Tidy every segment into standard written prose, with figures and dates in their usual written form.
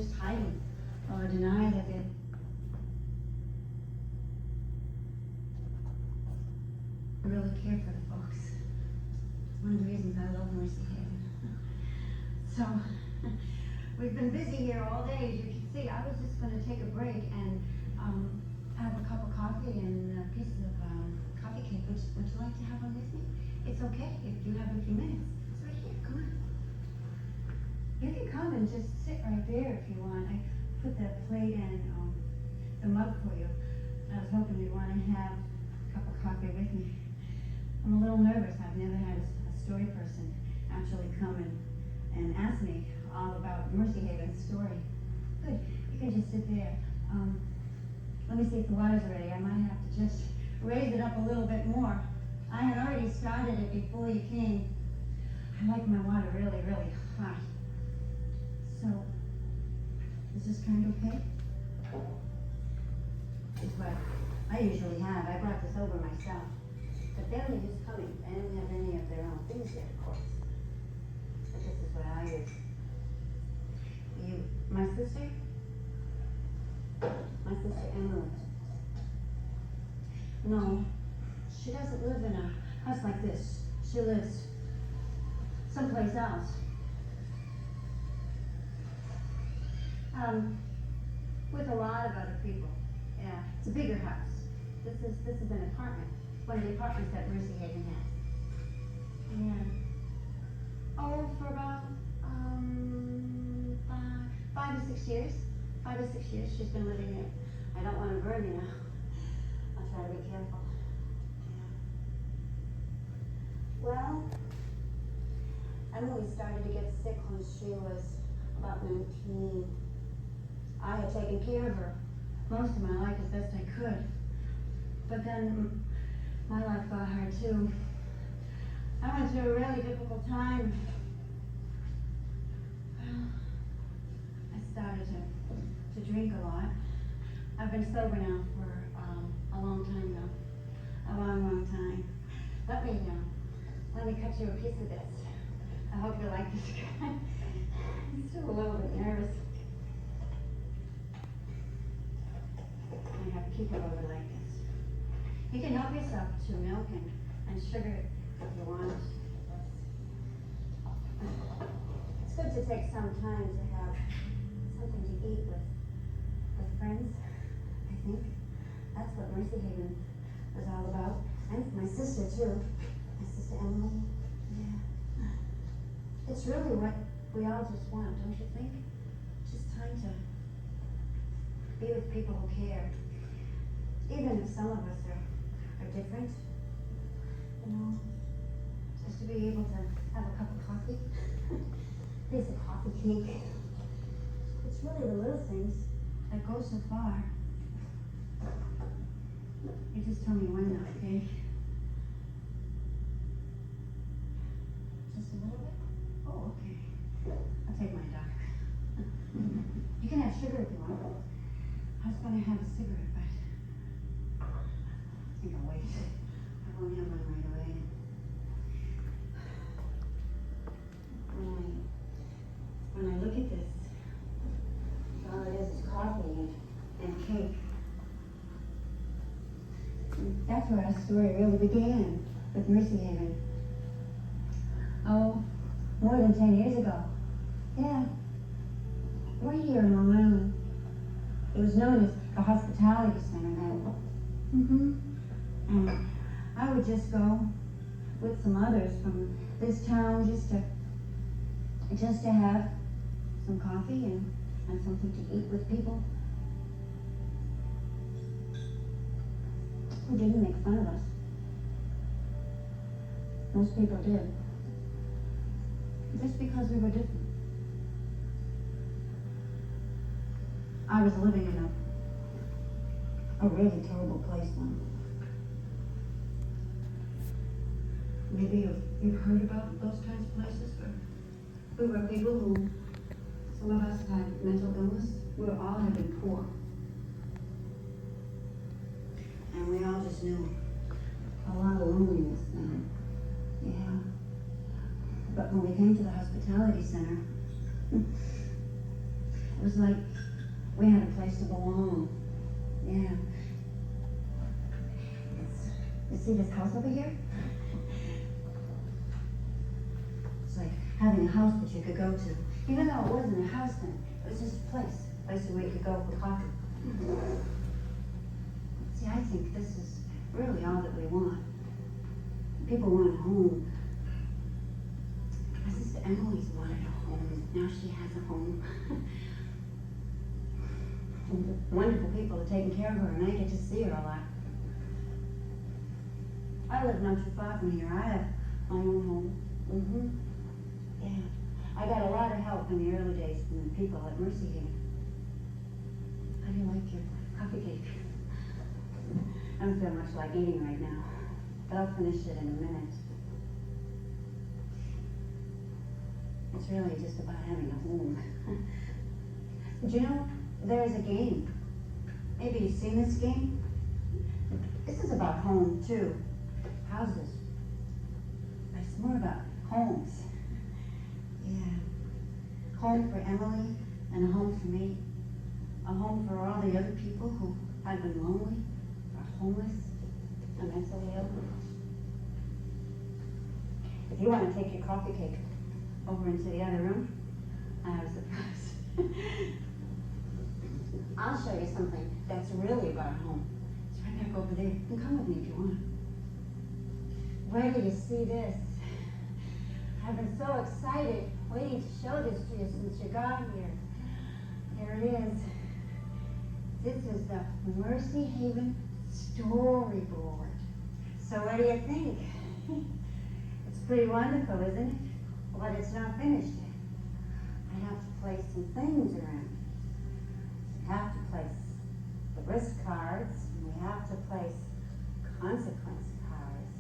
just hiding or deny that they're really care for the folks. It's one of the reasons I love Mercy Haven. So, we've been busy here all day, as you can see. I was just going to take a break and have a cup of coffee and a piece of coffee cake. Would you like to have one with me? It's okay if you have a few minutes. It's right here. Come on. You can come and just sit right there if you want. I put that plate and the mug for you. I was hoping you'd want to have a cup of coffee with me. I'm a little nervous. I've never had a story person actually come and ask me all about Mercy Haven's story. Good. You can just sit there. Let me see if the water's ready. I might have to just raise it up a little bit more. I had already started it before you came. I like my water really, really hot. So, is this kind of okay? It's what I usually have. I brought this over myself. The family is coming. They don't have any of their own things yet, of course. But this is what I use. My sister Emily. No, she doesn't live in a house like this. She lives someplace else. With a lot of other people. Yeah, it's a bigger house. This is an apartment. One of the apartments that Mercy Haven has. Yeah. Oh, for about 5 or 6 years. 5 or 6 years she's been living there. I don't want to burn you now. I'll try to be careful. Yeah. Well, Emily started to get sick when she was about 19. I had taken care of her most of my life as best I could. But then my life got hard too. I went through a really difficult time. Well, I started to drink a lot. I've been sober now for a long time now. A long time. Let me cut you a piece of this. I hope you like this. I'm still a little bit nervous. I have to keep it over like this. You can help yourself to milk and sugar if you want. It's good to take some time to have something to eat with friends, I think. That's what Mercy Haven was all about. And my sister too. My sister Emily. Yeah. It's really what we all just want, don't you think? Just time to be with people who care. Even if some of us are different, you know, just to be able to have a cup of coffee, piece of coffee cake. It's really the little things that go so far. You just tell me when now, okay? Just a little bit? Oh, okay. I'll take my dark. You can have sugar if you want. I was going to have a cigarette, but I think I'll wait. I won't have one right away. When I look at this, all it is coffee and cake. And that's where our story really began with Mercy Haven. Oh, more than 10 years ago. Yeah. We're here in Long Island. It was known as the Hospitality Center then. And I would just go with some others from this town just to have some coffee and something to eat with people who didn't make fun of us. Most people did. Just because we were different. I was living in a really terrible place then. Maybe you've heard about those kinds of places where we were people who, some of us had mental illness. We all had been poor. And we all just knew a lot of loneliness then. Yeah. But when we came to the hospitality center, It was like we had a place to belong. Yeah. You see this house over here? It's like having a house that you could go to. Even though it wasn't a house then, it was just a place where you could go for coffee. See, I think this is really all that we want. People want a home. My sister Emily's wanted a home. Now she has a home. Wonderful people are taking care of her, and I get to see her a lot. I live not too far from here. I have my own home. Yeah. I got a lot of help in the early days from the people at Mercy Haven. How do you like your coffee cake? I don't feel much like eating right now, but I'll finish it in a minute. It's really just about having a home. Do you know, there's a game. Maybe you've seen this game? This is about home, too. Houses. But it's more about homes. Yeah. Home for Emily and a home for me. A home for all the other people who have been lonely, or homeless, or mentally ill. If you want to take your coffee cake over into the other room, I have a surprise. I'll show you something that's really about home. It's right back over there. You can come with me if you want. Where do you see this? I've been so excited waiting to show this to you since you got here. Here it is. This is the Mercy Haven storyboard. So what do you think? It's pretty wonderful, isn't it? But it's not finished yet. I have to place some things around it. We have to place the risk cards, and we have to place consequence cards,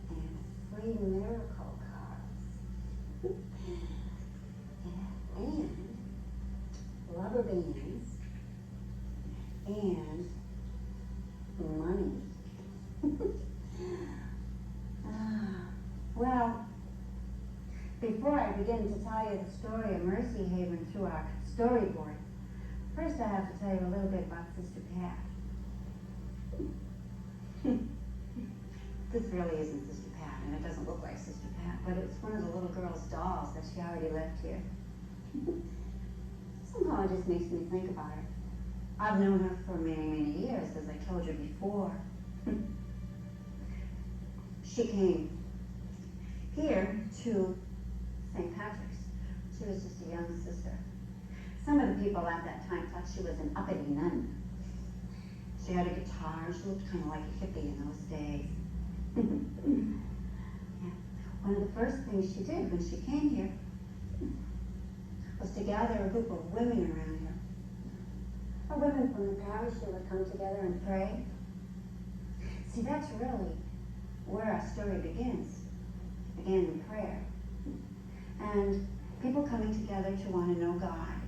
and free miracle cards. Yeah, and rubber bands, and money. Well, before I begin to tell you the story of Mercy Haven through our storyboard, first I have to tell you a little bit about Sister Pat. This really isn't Sister Pat, and it doesn't look like Sister Pat, but it's one of the little girl's dolls that she already left here. Somehow it just makes me think about her. I've known her for many, many years, as I told you before. She came here to St. Patrick's. She was just a young sister. Some of the people at that time thought she was an uppity nun. She had a guitar, and she looked kind of like a hippie in those days. Yeah. One of the first things she did when she came here was to gather a group of women around her. Or women from the parish who would come together and pray. See, that's really where our story begins. It began in prayer. And people coming together to want to know God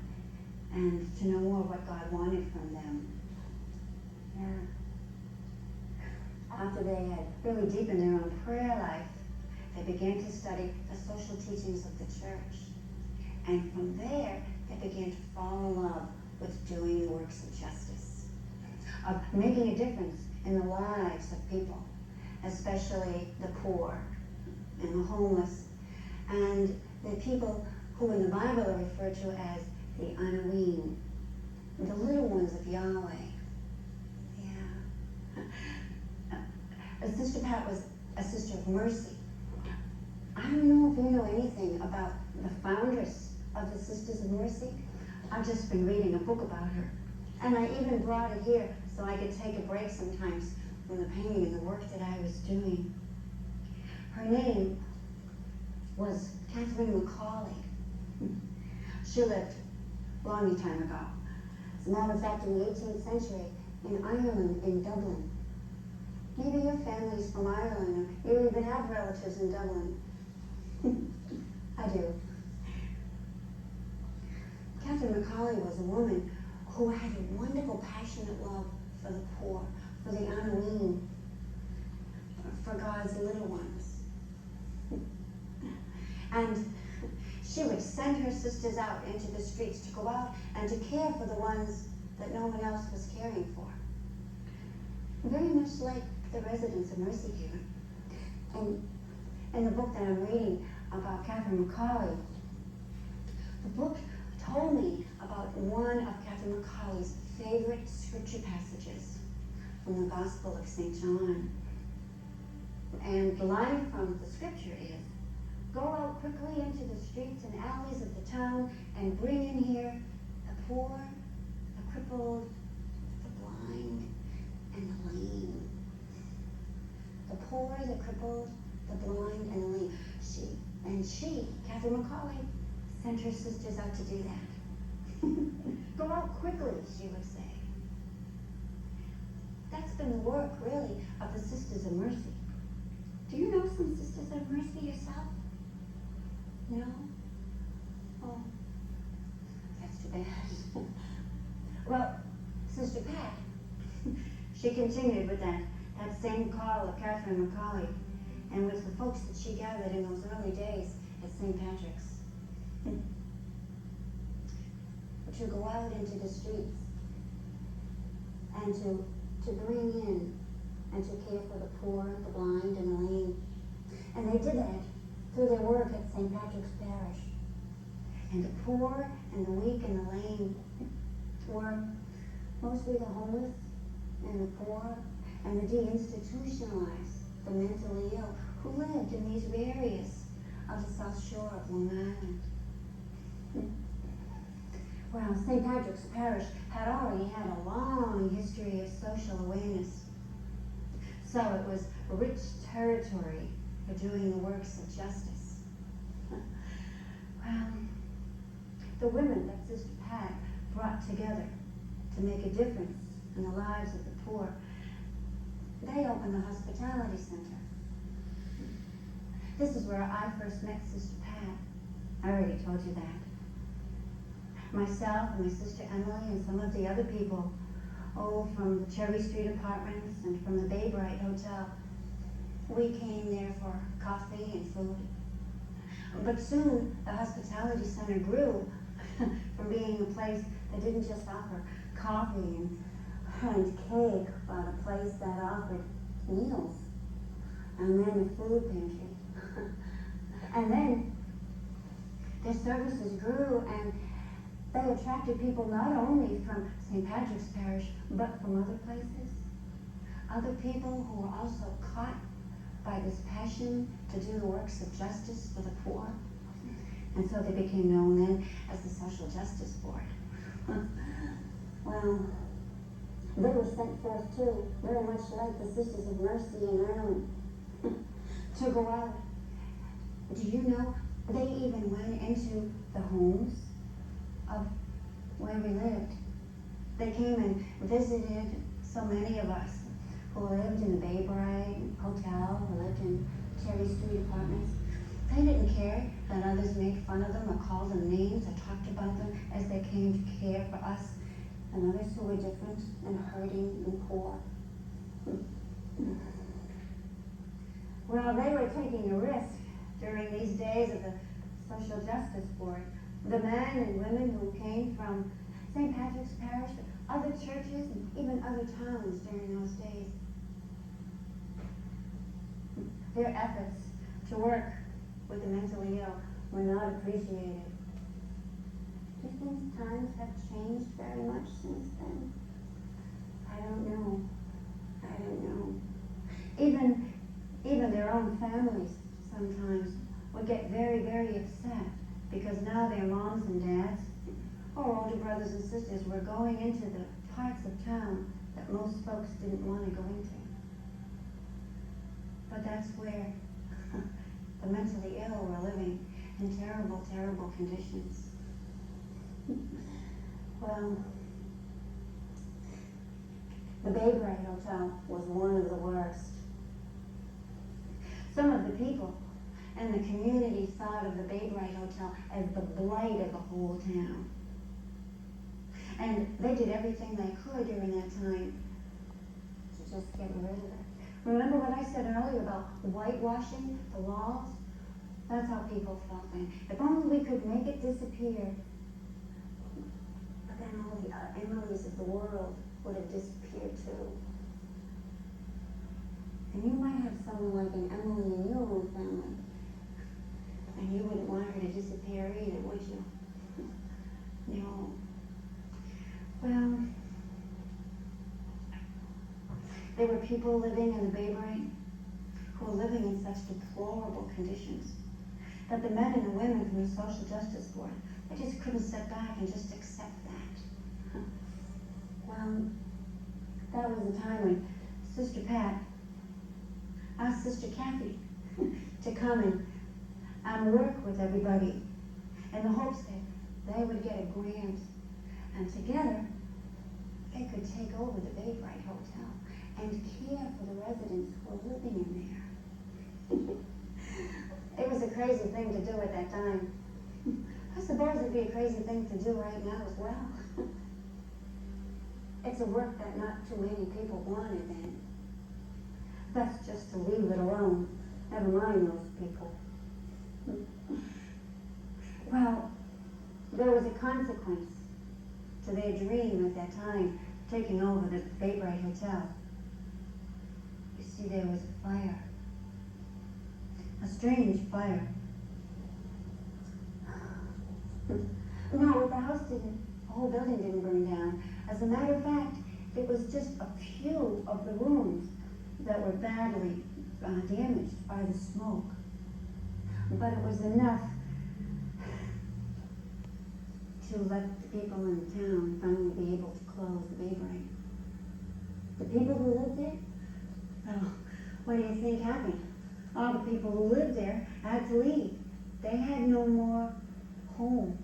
and to know more what God wanted from them. Yeah. After they had really deepened their own prayer life, they began to study the social teachings of the church. And from there, they began to fall in love with doing works of justice, of making a difference in the lives of people, especially the poor and the homeless, and the people who in the Bible are referred to as the unweaned, the little ones of Yahweh. Yeah. Sister Pat was a sister of mercy. I don't know if you know anything about the foundress of the Sisters of Mercy. I've just been reading a book about her. And I even brought it here so I could take a break sometimes from the painting and the work that I was doing. Her name was Catherine McCauley. She lived a long time ago. As a matter of fact, in the 18th century, in Ireland, in Dublin. Maybe your family's from Ireland, or you even have relatives in Dublin. I do. Catherine McCauley was a woman who had a wonderful, passionate love for the poor, for the unweaned, for God's little ones. And She would send her sisters out into the streets to go out and to care for the ones that no one else was caring for. Very much like the residents of Mercy here. And in the book that I'm reading about Catherine McCauley, the book told me about one of Catherine McCauley's favorite scripture passages from the Gospel of St. John. And the line from the scripture is, "Go out quickly into the streets and alleys of the town and bring in here the poor, the crippled, the blind, and the lame." The poor, the crippled, the blind, and the lame. She, Catherine McCauley, sent her sisters out to do that. Go out quickly, she would say. That's been the work, really, of the Sisters of Mercy. Do you know some Sisters of Mercy yourself? No? Oh, that's too bad. Well, Sister Pat, she continued with that same call of Catherine McCauley, and with the folks that she gathered in those early days at St. Patrick's. To go out into the streets and to bring in and to care for the poor, the blind, and the lame. And they did that through their work at St. Patrick's Parish. And the poor and the weak and the lame were mostly the homeless and the poor and the deinstitutionalized, the mentally ill, who lived in these areas of the South Shore of Long Island. Well, St. Patrick's Parish had already had a long history of social awareness. So it was rich territory for doing the works of justice. Well, the women that Sister Pat brought together to make a difference in the lives of the poor, they opened the Hospitality Center. This is where I first met Sister Pat. I already told you that. Myself and my sister Emily and some of the other people, from the Cherry Street apartments and from the Bay Bright Hotel, we came there for coffee and food. But soon the Hospitality Center grew from being a place that didn't just offer coffee and cake, but a place that offered meals, and then the food pantry. And then their services grew, and they attracted people not only from St. Patrick's Parish, but from other places. Other people who were also caught by this passion to do the works of justice for the poor. And so they became known then as the Social Justice Board. Well, they were sent forth too, very much like the Sisters of Mercy in Ireland, to go out. Do you know, they even went into the homes of where we lived. They came and visited so many of us who lived in the Bay Bright Hotel, who lived in Cherry Street apartments. They didn't care that others made fun of them or called them names or talked about them as they came to care for us and others who were different and hurting and poor. Well, they were taking a risk during these days of the Social Justice Board. The men and women who came from St. Patrick's Parish, other churches, and even other towns during those days. Their efforts to work with the mentally ill were not appreciated. Do you think times have changed very much since then? I don't know. Even their own families sometimes would get very, very upset because now their moms and dads or older brothers and sisters were going into the parts of town that most folks didn't want to go into. But that's where the mentally ill were living in terrible, terrible conditions. Well, the Bay Bright Hotel was one of the worst. Some of the people and the community thought of the Bay Bright Hotel as the blight of the whole town. And they did everything they could during that time to just get rid of it. Remember what I said earlier about whitewashing the walls That's how people felt then. If only we could make it disappear. But then all the Emilys of the world would have disappeared too. And you might have someone like an Emily in your own family. And you wouldn't want her to disappear either, would you? No. Well, there were people living in the Bay Brain who were living in such deplorable conditions that the men and the women from the Social Justice Board, they just couldn't sit back and just accept that. Well, that was the time when Sister Pat asked Sister Kathy to come and work with everybody in the hopes that they would get a grant, and together they could take over the Bay Bright Hotel and care for the residents who were living in there. It was a crazy thing to do at that time. I suppose it'd be a crazy thing to do right now as well. It's a work that not too many people wanted, and that's just to leave it alone. Never mind those people. Well, there was a consequence to their dream at that time, taking over the Bay Bright Hotel. You see, there was a fire. A strange fire. No, the house didn't, the whole building didn't burn down. As a matter of fact, it was just a few of the rooms that were badly damaged by the smoke. But it was enough to let the people in the town finally be able to close the Bay Bright. The people who lived there, well, what do you think happened? All the people who lived there had to leave. They had no more home.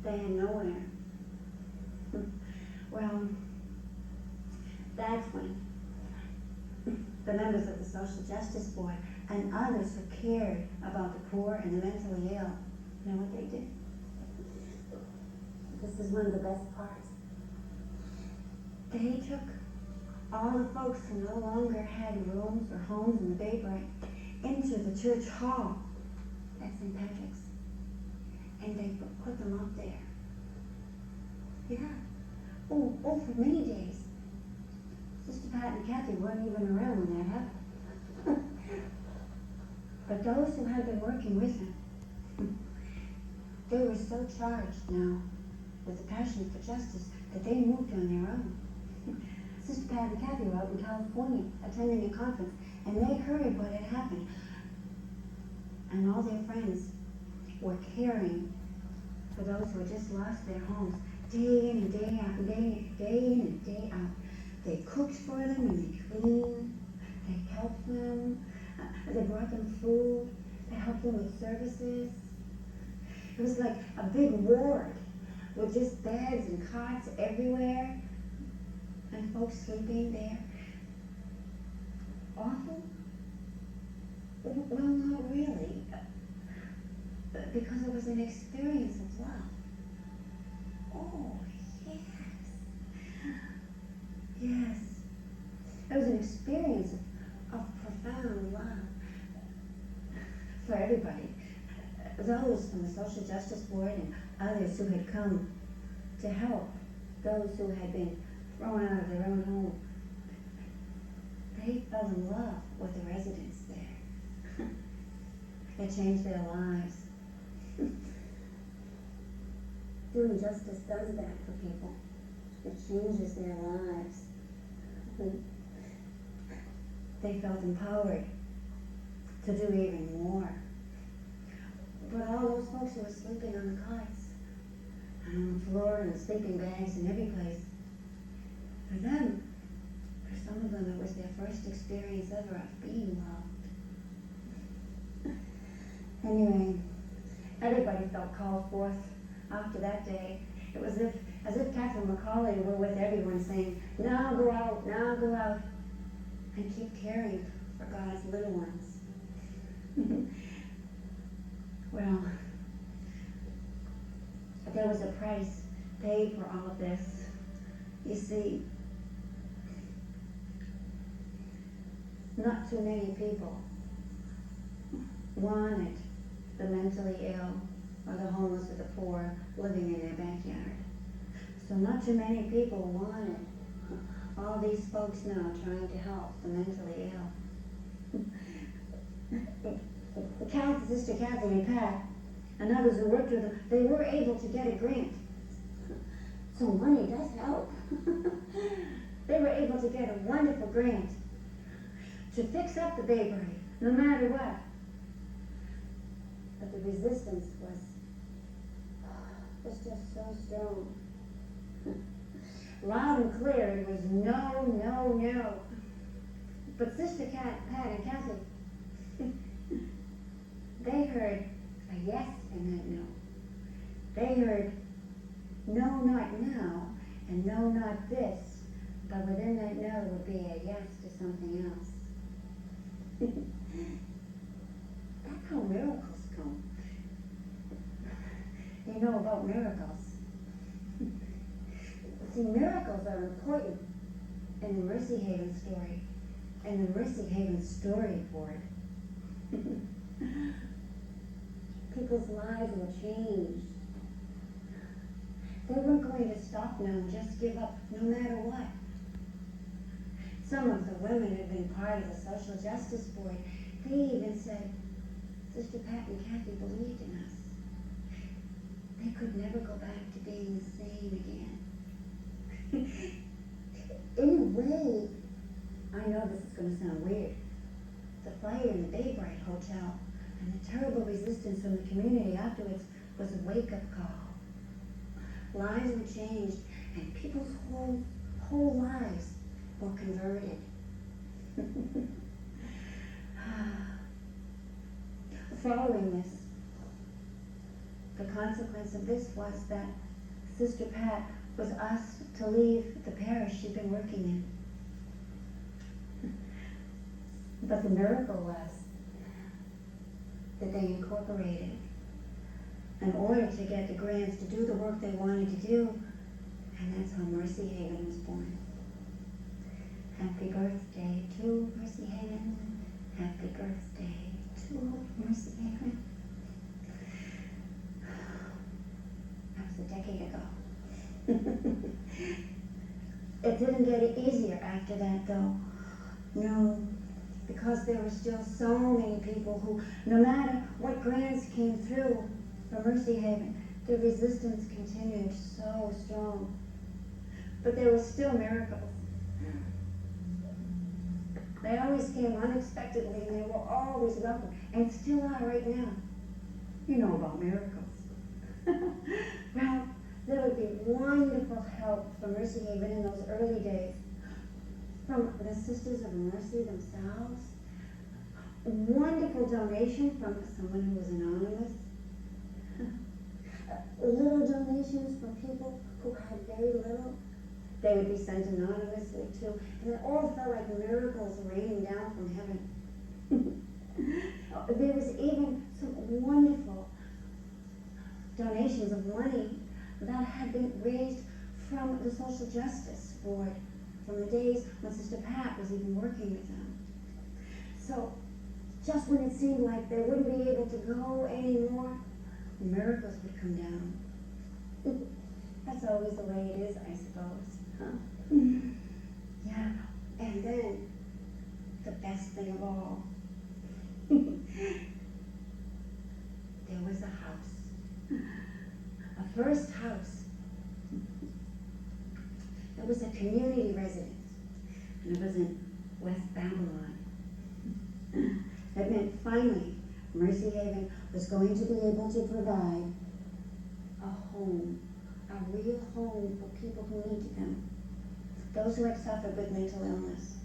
They had nowhere. Well, that's when the members of the Social Justice Board and others who cared about the poor and the mentally ill, you know what they did? This is one of the best parts. They took all the folks who no longer had rooms or homes in the Bay Bright into the church hall at St. Patrick's, and they put them up there. Yeah. Oh, for many days. Sister Pat and Kathy weren't even around when that happened. But those who had been working with them, they were so charged now with the passion for justice that they moved on their own. Sister Pat and Kathy were out in California attending a conference, and they heard what had happened. And all their friends were caring for those who had just lost their homes day in and day out, day in and day out. They cooked for them and they cleaned, they helped them, they brought them food, they helped them with services. It was like a big ward with just beds and cots everywhere and folks sleeping there. Awful? Well, not really, because it was an experience of love. Oh, yes. Yes. It was an experience of profound love for everybody. Those from the Social Justice Board and others who had come to help those who had been thrown out of their own home. They fell in love with the residents there. It changed their lives. Doing justice does that for people. It changes their lives. They felt empowered to do even more. But all those folks who were sleeping on the cots and on the floor and sleeping bags in every place, for them, for some of them, it was their first experience ever of being loved. Anyway, everybody felt called forth after that day. It was as if Catherine Macaulay were with everyone saying, now go out, and keep caring for God's little ones. Well, there was a price paid for all of this. You see, not too many people wanted the mentally ill or the homeless or the poor living in their backyard. So not too many people wanted all these folks now trying to help the mentally ill. Sister Kathy and Pat and others who worked with them, they were able to get a grant. So money does help. They were able to get a wonderful grant to fix up the Bayberry, no matter what. But the resistance was just so strong. Loud and clear, it was no, no, no. But Sister Pat and Kathy, they heard a yes in that no. They heard no, not now, and no, not this, but within that no would be a yes to something else. That's how miracles come. You know about miracles. See, miracles are important in the Mercy Haven story, and the Mercy Haven storyboard. People's lives were changed. They weren't going to stop now and just give up no matter what. Some of the women had been part of the social justice board. They even said, Sister Pat and Kathy believed in us. They could never go back to being the same again. In a way, I know this is going to sound weird. The fire in the Baybright Hotel and the terrible resistance from the community afterwards was a wake-up call. Lives were changed, and people's whole lives were converted. Following this, the consequence of this was that Sister Pat was asked to leave the parish she'd been working in. But the miracle was that they incorporated in order to get the grants to do the work they wanted to do, and that's how Mercy Haven was born. Happy birthday to Mercy Haven. Happy birthday to Mercy Haven. That was a decade ago. It didn't get easier after that, though. No, because there were still so many people who, no matter what grants came through for Mercy Haven, the resistance continued so strong. But there were still miracles. They always came unexpectedly, and they were always welcome, and still are right now. You know about miracles. Well, there would be wonderful help from Mercy Haven in those early days, from the Sisters of Mercy themselves, wonderful donation from someone who was anonymous, little donations from people who had very little. They would be sent anonymously too, and it all felt like miracles raining down from heaven. There was even some wonderful donations of money that had been raised from the Social Justice Board from the days when Sister Pat was even working with them. So just when it seemed like they wouldn't be able to go anymore, miracles would come down. That's always the way it is, I suppose. Huh? Yeah. And then, the best thing of all, there was a house. A first house. It was a community residence, and it was in West Babylon. That meant finally Mercy Haven was going to be able to provide a home, a real home for people who needed them, those who had suffered with mental illness.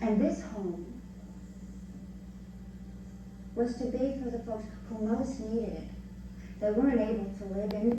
And this home was to be for the folks who most needed it. They weren't able to live in